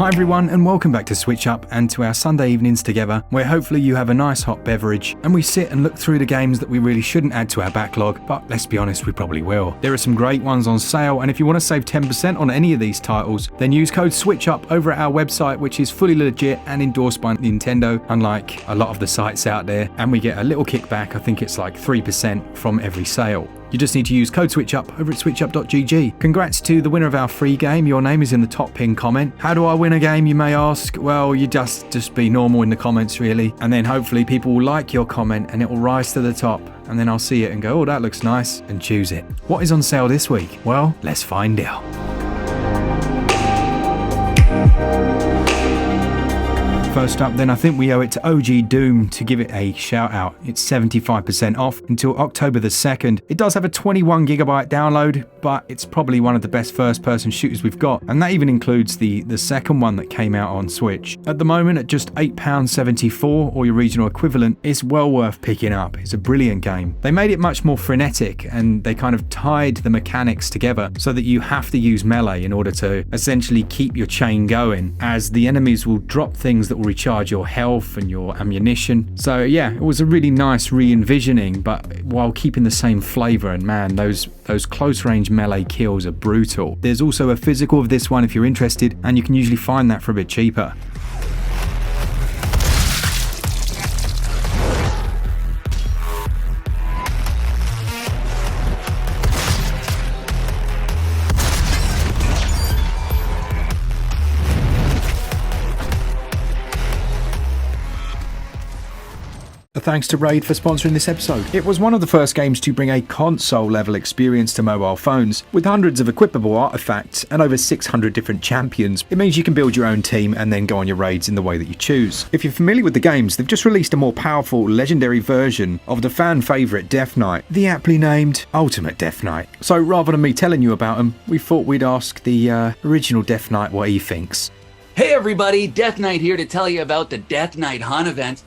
Hi everyone and welcome back to SwitchUp and to our Sunday evenings together, where hopefully you have a nice hot beverage and we sit and look through the games that we really shouldn't add to our backlog, but let's be honest, we probably will. There are some great ones on sale, and if you want to save 10% on any of these titles, then use code SwitchUp over at our website, which is fully legit and endorsed by Nintendo, unlike a lot of the sites out there, and we get a little kickback. I think it's like 3% from every sale. You just need to use code SwitchUp over at switchup.gg. Congrats to the winner of our free game. Your name is in the top pinned comment. How do I win a game, you may ask? Well, you just be normal in the comments, really. And then hopefully people will like your comment and it will rise to the top. And then I'll see it and go, oh, that looks nice, and choose it. What is on sale this week? Well, let's find out. First up then, I think we owe it to OG Doom to give it a shout out. It's 75% off until October the 2nd. It does have a 21GB download, but it's probably one of the best first person shooters we've got, and that even includes the second one that came out on Switch. At the moment at just £8.74 or your regional equivalent, it's well worth picking up. It's a brilliant game. They made it much more frenetic and they kind of tied the mechanics together so that you have to use melee in order to essentially keep your chain going, as the enemies will drop things that will recharge your health and your ammunition. So yeah, it was a really nice re-envisioning, but while keeping the same flavor, and man, those close range melee kills are brutal. There's also a physical of this one if you're interested, and you can usually find that for a bit cheaper. Thanks to Raid for sponsoring this episode. It was one of the first games to bring a console-level experience to mobile phones, with hundreds of equipable artifacts and over 600 different champions. It means you can build your own team and then go on your raids in the way that you choose. If you're familiar with the games, they've just released a more powerful, legendary version of the fan favourite Death Knight, the aptly named Ultimate Death Knight. So rather than me telling you about them, we thought we'd ask the original Death Knight what he thinks. Hey everybody, Death Knight here to tell you about the Death Knight Hunt event.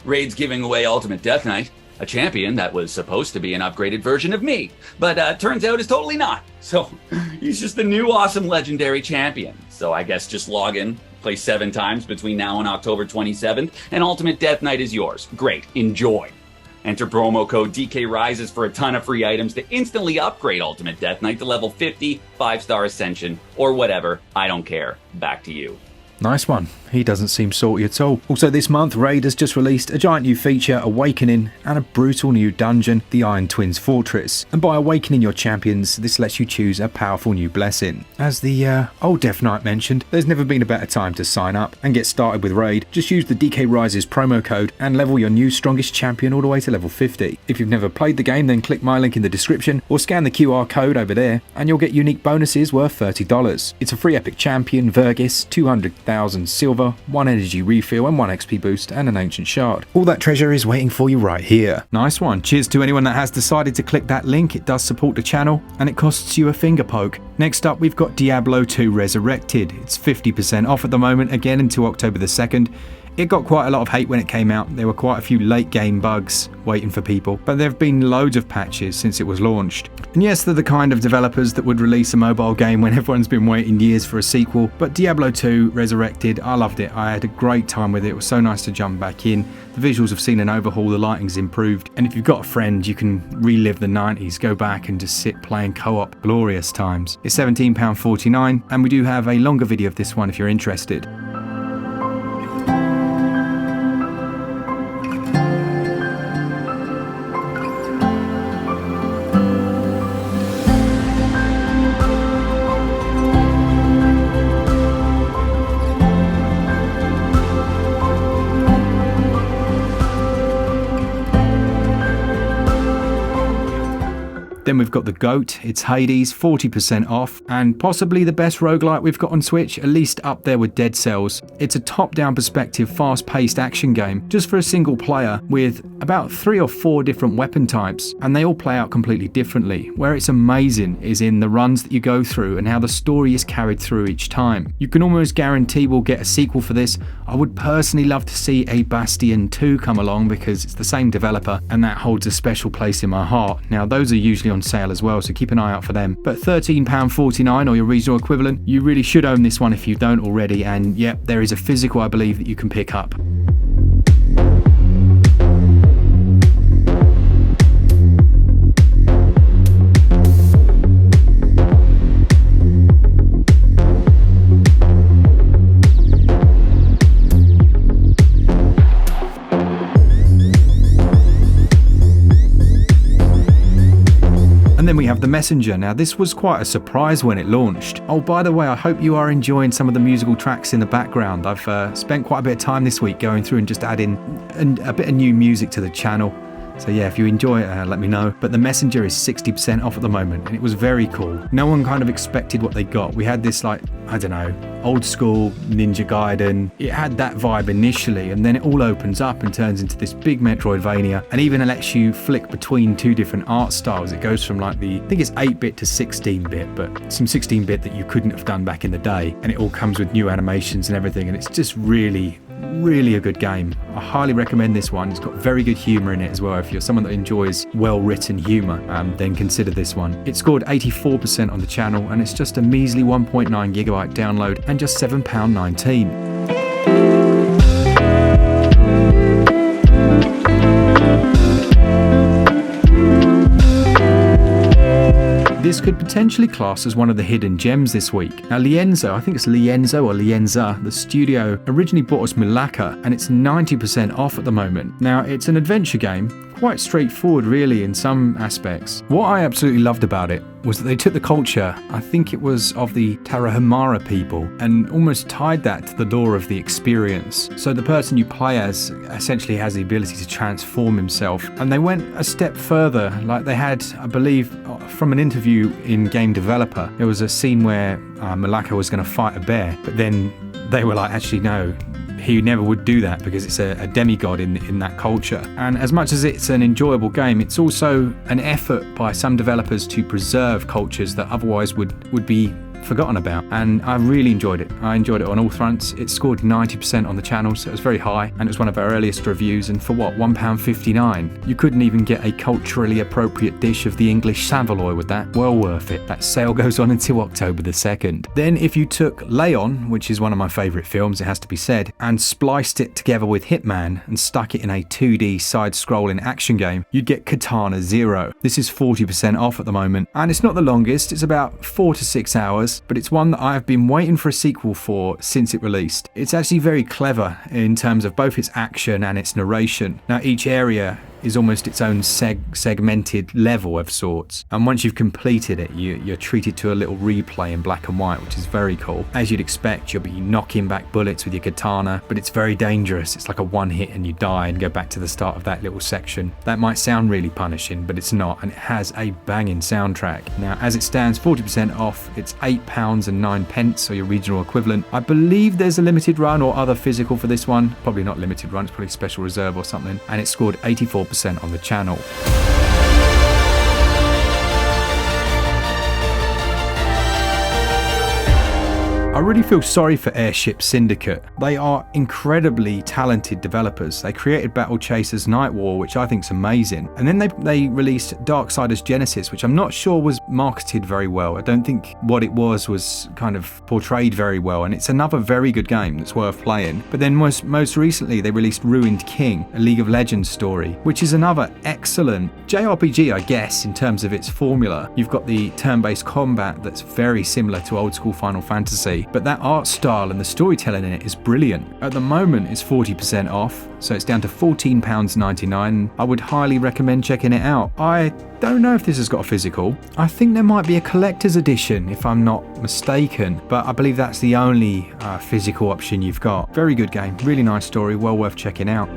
Raid's giving away Ultimate Death Knight, a champion that was supposed to be an upgraded version of me, but turns out is totally not. So he's just a new awesome legendary champion. So I guess just log in, play 7 times between now and October 27th, and Ultimate Death Knight is yours. Great, enjoy. Enter promo code DKRises for a ton of free items to instantly upgrade Ultimate Death Knight to level 50, 5-star Ascension, or whatever. I don't care. Back to you. Nice one. He doesn't seem salty at all. Also this month, Raid has just released a giant new feature, Awakening, and a brutal new dungeon, the Iron Twins Fortress. And by awakening your champions, this lets you choose a powerful new blessing. As the old Death Knight mentioned, there's never been a better time to sign up and get started with Raid. Just use the DK Rises promo code and level your new strongest champion all the way to level 50. If you've never played the game, then click my link in the description or scan the QR code over there and you'll get unique bonuses worth $30. It's a free epic champion, Vergis, 200,000 silver, 1 energy refill and 1 XP boost and an ancient shard. All that treasure is waiting for you right here. Nice one. Cheers to anyone that has decided to click that link. It does support the channel and it costs you a finger poke. Next up, we've got Diablo 2 Resurrected. It's 50% off at the moment, again until October the 2nd. It got quite a lot of hate when it came out. There were quite a few late game bugs waiting for people, but there have been loads of patches since it was launched. And yes, they're the kind of developers that would release a mobile game when everyone's been waiting years for a sequel, but Diablo 2 Resurrected, I loved it. I had a great time with it. It was so nice to jump back in. The visuals have seen an overhaul, the lighting's improved, and if you've got a friend, you can relive the 90s, go back and just sit playing co-op. Glorious times. It's £17.49, and we do have a longer video of this one if you're interested. Then we've got the GOAT, it's Hades, 40% off, and possibly the best roguelite we've got on Switch, at least up there with Dead Cells. It's a top-down perspective, fast-paced action game, just for a single player, with about 3 or 4 different weapon types, and they all play out completely differently. Where it's amazing is in the runs that you go through and how the story is carried through each time. You can almost guarantee we'll get a sequel for this. I would personally love to see a Bastion 2 come along because it's the same developer, and that holds a special place in my heart. Now, those are usually on on sale as well, so keep an eye out for them. But £13.49 or your regional equivalent, you really should own this one if you don't already, and yep, there is a physical, I believe, that you can pick up. And then we have the Messenger. Now this was quite a surprise when it launched. Oh, by the way, I hope you are enjoying some of the musical tracks in the background. I've spent quite a bit of time this week going through and just adding a bit of new music to the channel. So yeah, if you enjoy it, let me know. But the Messenger is 60% off at the moment, and it was very cool. No one kind of expected what they got. We had this, like, I don't know, old school Ninja Gaiden. It had that vibe initially, and then it all opens up and turns into this big Metroidvania, and even lets you flick between two different art styles. It goes from like I think it's 8-bit to 16-bit, but some 16-bit that you couldn't have done back in the day. And it all comes with new animations and everything, and it's just really a good game. I highly recommend this one. It's got very good humour in it as well. If you're someone that enjoys well-written humour, then consider this one. It scored 84% on the channel, and it's just a measly 1.9 gigabyte download and just £7.19. This could potentially class as one of the hidden gems this week. Now Lienzo, I think it's Lienzo or Lienza, the studio originally bought us Malacca, and it's 90% off at the moment. Now it's an adventure game, quite straightforward really in some aspects. What I absolutely loved about it was that they took the culture, I think it was of the Tarahumara people, and almost tied that to the lore of the experience. So the person you play as essentially has the ability to transform himself. And they went a step further, like they had, I believe, from an interview in Game Developer, there was a scene where Malacca was going to fight a bear, but then they were like, actually no, he never would do that because it's a demigod in that culture. And as much as it's an enjoyable game, it's also an effort by some developers to preserve cultures that otherwise would be forgotten about, and I really enjoyed it. I enjoyed it on all fronts. It scored 90% on the channel, so it was very high, and it was one of our earliest reviews, and for what, £1.59? You couldn't even get a culturally appropriate dish of the English Savaloy with that. Well worth it. That sale goes on until October the 2nd. Then if you took Leon, which is one of my favourite films, it has to be said, and spliced it together with Hitman and stuck it in a 2D side-scrolling action game, you'd get Katana Zero. This is 40% off at the moment, and it's not the longest, it's about 4 to 6 hours, but it's one that I've been waiting for a sequel for since it released. It's actually very clever in terms of both its action and its narration. Now each area is almost its own segmented level of sorts, and once you've completed it, you're treated to a little replay in black and white, which is very cool. As you'd expect, you'll be knocking back bullets with your katana, but it's very dangerous. It's like a one hit and you die and go back to the start of that little section. That might sound really punishing, but it's not, and it has a banging soundtrack. Now as it stands, 40% off, it's £8.09 or your regional equivalent. I believe there's a limited run or other physical for this one. Probably not limited run, it's probably special reserve or something, and it scored 84% on the channel. I really feel sorry for Airship Syndicate. They are incredibly talented developers. They created Battle Chasers Night War, which I think is amazing. And then they released Darksiders Genesis, which I'm not sure was marketed very well. I don't think what it was kind of portrayed very well. And it's another very good game that's worth playing. But then most recently, they released Ruined King, a League of Legends story, which is another excellent JRPG, I guess, in terms of its formula. You've got the turn-based combat that's very similar to old school Final Fantasy, but that art style and the storytelling in it is brilliant. At the moment it's 40% off, so it's down to £14.99. I would highly recommend checking it out. I don't know if this has got a physical. I think there might be a collector's edition if I'm not mistaken, but I believe that's the only physical option you've got. Very good game, really nice story, well worth checking out.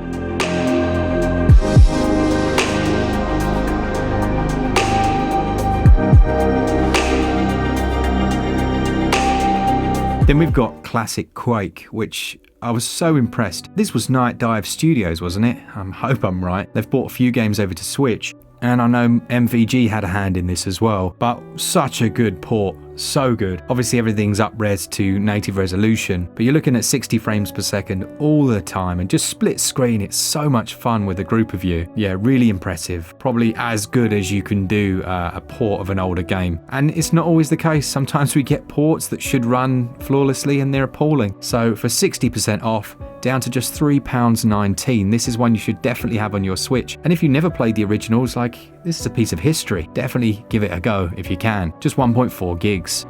Then we've got classic Quake, which I was so impressed. This was Night Dive Studios, wasn't it? I hope I'm right. They've brought a few games over to Switch, and I know MVG had a hand in this as well, but such a good port So good. Obviously everything's up-res to native resolution, but you're looking at 60 frames per second all the time, and just split screen. It's so much fun with a group of you. Yeah, really impressive. Probably as good as you can do a port of an older game. And it's not always the case. Sometimes we get ports that should run flawlessly and they're appalling. So for 60% off, down to just £3.19, this is one you should definitely have on your Switch. And if you never played the originals, like, this is a piece of history. Definitely give it a go if you can. Just 1.4 gigs.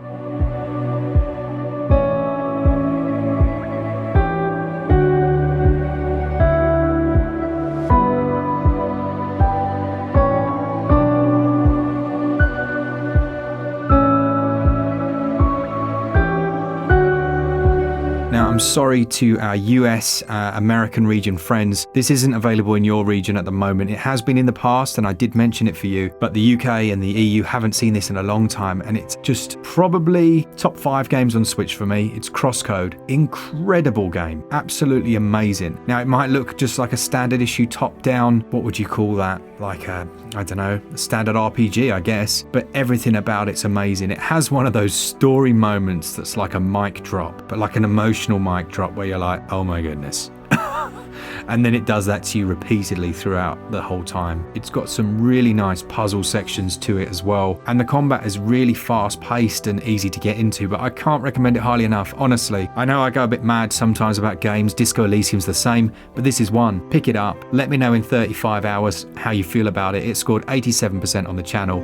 I'm sorry to our US, American region friends, this isn't available in your region at the moment. It has been in the past, and I did mention it for you, but the UK and the EU haven't seen this in a long time, and it's just probably top 5 games on Switch for me. It's Crossode. Incredible game. Absolutely amazing. Now, it might look just like a standard issue top-down, what would you call that? Like a, I don't know, a standard RPG, I guess, but everything about it's amazing. It has one of those story moments that's like a mic drop, but like an emotional mic drop where you're like, oh my goodness. And then it does that to you repeatedly throughout the whole time. It's got some really nice puzzle sections to it as well. And the combat is really fast paced and easy to get into, but I can't recommend it highly enough, honestly. I know I go a bit mad sometimes about games. Disco Elysium's the same, but this is one. Pick it up. Let me know in 35 hours how you feel about it. It scored 87% on the channel.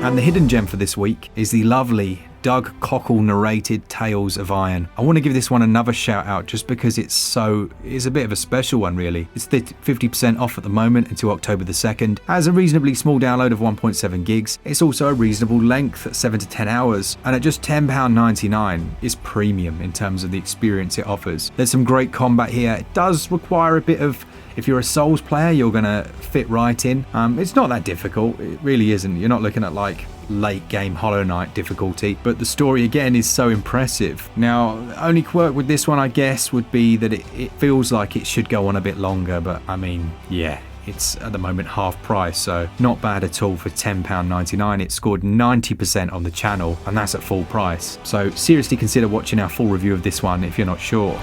And the hidden gem for this week is the lovely Doug Cockle narrated Tales of Iron. I want to give this one another shout out just because it's a bit of a special one, really. It's 50% off at the moment until October the 2nd. Has a reasonably small download of 1.7 gigs. It's also a reasonable length at 7 to 10 hours. And at just £10.99, it's premium in terms of the experience it offers. There's some great combat here. It does require a bit of, if you're a Souls player, you're going to fit right in. It's not that difficult. It really isn't. You're not looking at like late game Hollow Knight difficulty, but the story again is so impressive. Now, only quirk with this one, I guess, would be that it feels like it should go on a bit longer, but I mean, yeah, it's at the moment half price, so not bad at all for £10.99. It scored 90% on the channel, and that's at full price. So seriously consider watching our full review of this one if you're not sure.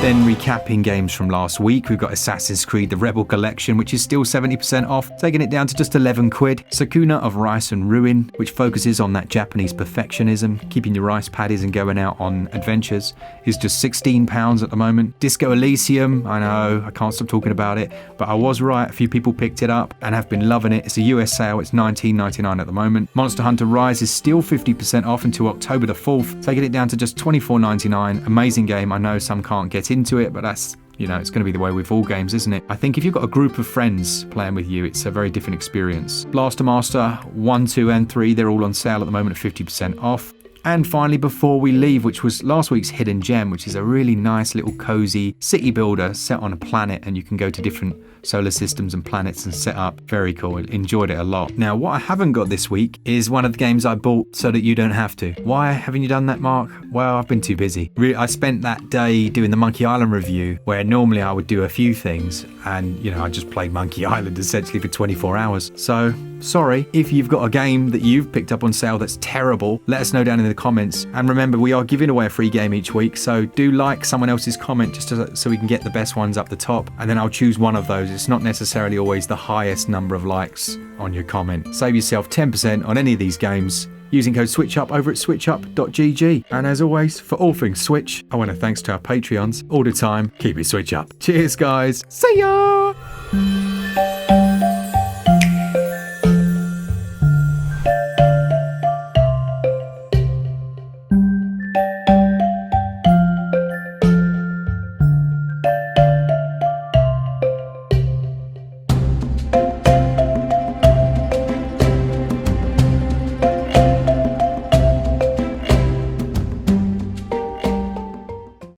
Then recapping games from last week, we've got Assassin's Creed The Rebel Collection, which is still 70% off, taking it down to just 11 quid. Sakuna of Rice and Ruin, which focuses on that Japanese perfectionism, keeping your rice paddies and going out on adventures, is just £16 at the moment. Disco Elysium, I know, I can't stop talking about it, but I was right, a few people picked it up and have been loving it. It's a US sale, it's $19.99 at the moment. Monster Hunter Rise is still 50% off until October the 4th, taking it down to just $24.99. Amazing game, I know some can't get into it, but that's, you know, it's going to be the way with all games, isn't it? I think if you've got a group of friends playing with you, it's a very different experience. Blaster Master 1, 2 and 3, they're all on sale at the moment at 50% off. And finally, Before We Leave, which was last week's hidden gem, which is a really nice little cozy city builder set on a planet, and you can go to different solar systems and planets and set up. Very cool. Enjoyed it a lot. Now, what I haven't got this week is one of the games I bought so that you don't have to. Why haven't you done that, Mark? Well, I've been too busy. I spent that day doing the Monkey Island review, where normally I would do a few things, and, you know, I just played Monkey Island essentially for 24 hours. So, sorry. If you've got a game that you've picked up on sale that's terrible, let us know down in the comments. And remember, we are giving away a free game each week, so do like someone else's comment just so we can get the best ones up the top, and then I'll choose one of those. It's not necessarily always the highest number of likes on your comment. Save yourself 10% on any of these games using code SwitchUp over at switchup.gg. And as always, for all things Switch, I want to thanks to our Patreons all the time. Keep it Switch Up. Cheers, guys. See ya!